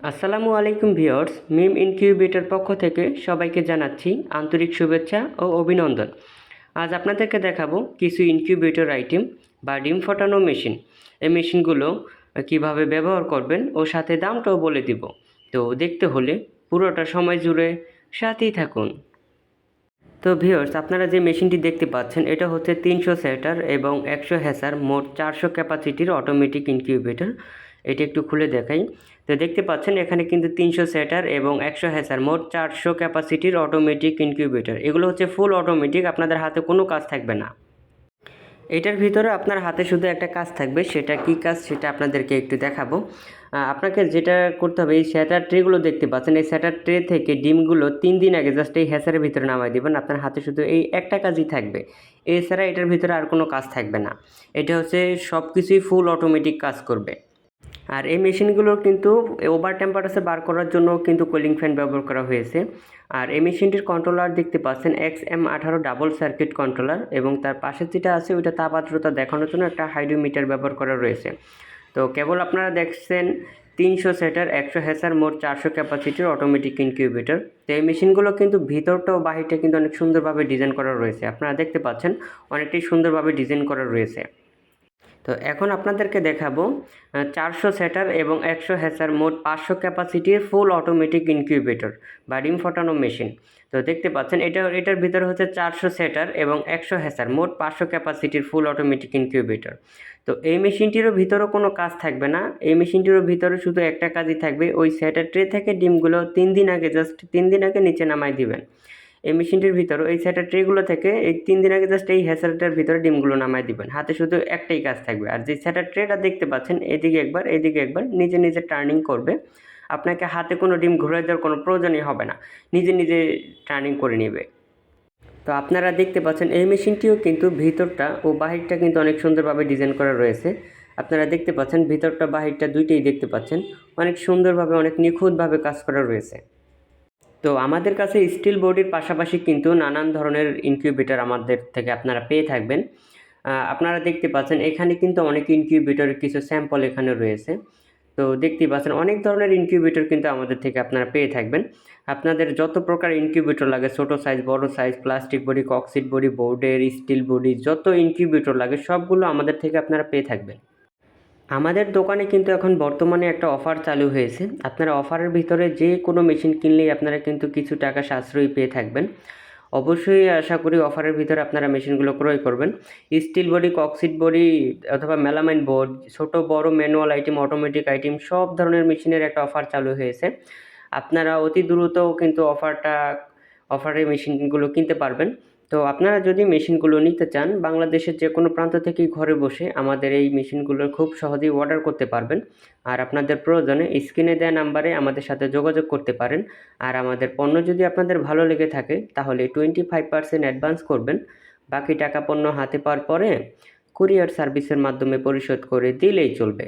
আসসালামু আলাইকুম ভিউয়ার্স, মিম ইনকিউবেটর পক্ষ থেকে সবাইকে জানাচ্ছি আন্তরিক শুভেচ্ছা ও অভিনন্দন। আজ আপনাদেরকে দেখাবো কিছু ইনকিউবেটর আইটেম বা ডিম ফোটানো মেশিন। এই মেশিনগুলো কিভাবে ব্যবহার করবেন ও সাথে দামটাও বলে দিব। তো দেখতে হলে পুরোটা সময় জুড়ে সাথেই থাকুন। তো ভিউয়ার্স, আপনারা যে মেশিনটি দেখতে পাচ্ছেন এটা হচ্ছে 300 সেটার এবং 100 হ্যাসার মোট 400 ক্যাপাসিটির অটোমেটিক ইনকিউবেটর। এটি একটু খুলে দেখাই। তো দেখতে পাচ্ছেন এখানে কিন্তু 300 সেটার এবং 100 হ্যাসার মোট 400 ক্যাপাসিটির অটোমেটিক ইনকিউবেটর। এগুলো হচ্ছে ফুল অটোমেটিক, আপনাদের হাতে কোনো কাজ থাকবে না। এটার ভিতরে আপনার হাতে শুধু একটা কাজ থাকবে, সেটা কি কাজ সেটা আপনাদেরকে একটু দেখাবো। আপনাকে যেটা করতে হবে, এই স্যাটার ট্রেগুলো দেখতে পাচ্ছেন, এই স্যাটার ট্রে থেকে ডিমগুলো 3 দিন আগে জাস্ট এই হ্যাচারের ভিতরে নামাই দেবেন। আপনার হাতে শুধু এই একটা কাজই থাকবে, এছাড়া এটার ভিতরে আর কোনো কাজ থাকবে না। এটা হচ্ছে সব কিছুই ফুল অটোমেটিক কাজ করবে। আর এই মেশিনগুলোর কিন্তু ওভার টেম্পারেচার বার করার জন্য কিন্তু কুলিং ফ্যান ব্যবহার করা হয়েছে। আর এই মেশিনটির কন্ট্রোলার দেখতে পাচ্ছেন XM18 ডাবল সার্কিট কন্ট্রোলার, এবং তার পাশে যেটা আছে ওইটা তাপ আর্দ্রতা দেখানোর জন্য একটা হাইড্রোমিটার ব্যবহার করা রয়েছে। তো কেবল আপনারা দেখছেন 300 সেটার 100 হ্যাসার মোট 400 ক্যাপাসিটির অটোমেটিক ইনকিউবেটর। তো এই মেশিনগুলো কিন্তু ভিতরটা ও বাহিরটা কিন্তু অনেক সুন্দরভাবে ডিজাইন করা রয়েছে। আপনারা দেখতে পাচ্ছেন অনেকটাই সুন্দরভাবে ডিজাইন করা রয়েছে। তো এখন আপনাদেরকে দেখাবো 400 সেটার এবং 100 হ্যাচার মোট 500 ক্যাপাসিটির ফুল অটোমেটিক ইনকিউবেটর বা ডিম ফোটানো মেশিন। তো দেখতে পাচ্ছেন এটার ভিতরে হচ্ছে 400 সেটার এবং 100 হ্যাচার মোট 500 ক্যাপাসিটির ফুল অটোমেটিক ইনকিউবেটর। তো এই মেশিনটিরও ভিতরে কোনো কাজ থাকবে না, এই মেশিনটিরও ভিতরে শুধু একটা কাজই থাকবে, ওই সেটার ট্রে থেকে ডিমগুলো 3 দিন আগে জাস্ট 3 দিন আগে নিচে নামাই দিবেন। এই মেশিনটির ভিতরে এই সেটার ট্রেগুলো থেকে এই 3 দিন আগে জাস্ট এই হ্যাচারটার ভিতরে ডিমগুলো নামাই দিবেন। হাতে শুধু একটাই কাজ থাকবে। আর যে সেটার ট্রেটা দেখতে পাচ্ছেন, এদিকে একবার এদিকে একবার নিজে নিজে টার্নিং করবে। আপনাকে হাতে কোনো ডিম ঘুরে দেওয়ার কোনো প্রয়োজনই হবে না, নিজে নিজে টার্নিং করে নেবে। তো আপনারা দেখতে পাচ্ছেন এই মেশিনটিও কিন্তু ভিতরটা ও বাহিরটা কিন্তু অনেক সুন্দরভাবে ডিজাইন করা রয়েছে। আপনারা দেখতে পাচ্ছেন ভিতরটা বাহিরটা দুইটাই দেখতে পাচ্ছেন অনেক সুন্দরভাবে, অনেক নিখুঁতভাবে কাজ করা রয়েছে। তো আমাদের কাছে স্টিল বডির পাশাপাশি কিন্তু নানান ধরনের ইনকিউবেটর আমাদের থেকে আপনারা পেয়ে থাকবেন। আপনারা দেখতে পাচ্ছেন এখানে কিন্তু অনেক ইনকিউবেটরের কিছু স্যাম্পল এখানে রয়েছে। তো দেখতেই পাচ্ছেন অনেক ধরনের ইনকিউবেটর কিন্তু আমাদের থেকে আপনারা পেয়ে থাকবেন। আপনাদের যত প্রকার ইনকিউবেটর লাগে, ছোটো সাইজ, বড় সাইজ, প্লাস্টিক বডি, কক্সিট বডি, বোর্ডের, স্টিল বডি, যত ইনকিউবেটর লাগে সবগুলো আমাদের থেকে আপনারা পেয়ে থাকবেন। আমাদের দোকানে কিন্তু এখন বর্তমানে একটা অফার চালু হয়েছে। আপনারা অফারের ভিতরে যে কোনো মেশিন কিনলেই আপনারা কিন্তু কিছু টাকা সাশ্রয়ী পেয়ে থাকবেন। অবশ্যই আশা করি অফারের ভিতরে আপনারা মেশিনগুলো ক্রয় করবেন। স্টিল বডি, কক্সিট বডি অথবা মেলামাইন বোর্ড, ছোট বড় ম্যানুয়াল আইটেম, অটোমেটিক আইটেম সব ধরনের মেশিনের একটা অফার চালু হয়েছে। আপনারা অতি দ্রুত কিন্তু অফারে মেশিনগুলো কিনতে পারবেন। তো আপনারা যদি মেশিনগুলো নিতে চান, বাংলাদেশের যে কোনো প্রান্ত থেকেই ঘরে বসে আমাদের এই মেশিনগুলো খুব সহজেই অর্ডার করতে পারবেন। আর আপনাদের প্রয়োজনে স্ক্রিনে দেওয়া নাম্বারে আমাদের সাথে যোগাযোগ করতে পারেন। আর আমাদের পণ্য যদি আপনাদের ভালো লেগে থাকে তাহলে 25% অ্যাডভান্স করবেন। বাকি টাকা পণ্য হাতে পাওয়ার পরে কুরিয়ার সার্ভিসের মাধ্যমে পরিশোধ করে দিলেই চলবে।